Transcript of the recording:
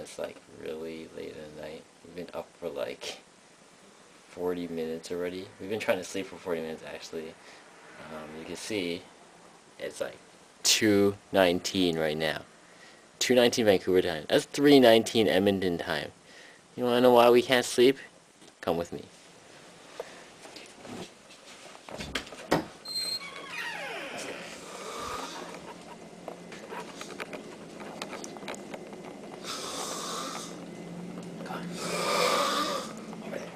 it's like really late at night. We've been up for like 40 minutes already. We've been trying to sleep for 40 minutes actually. You can see it's like 2:19 right now. 2:19 Vancouver time. That's 3:19 Edmonton time. You wanna know why we can't sleep? Come with me. Over there.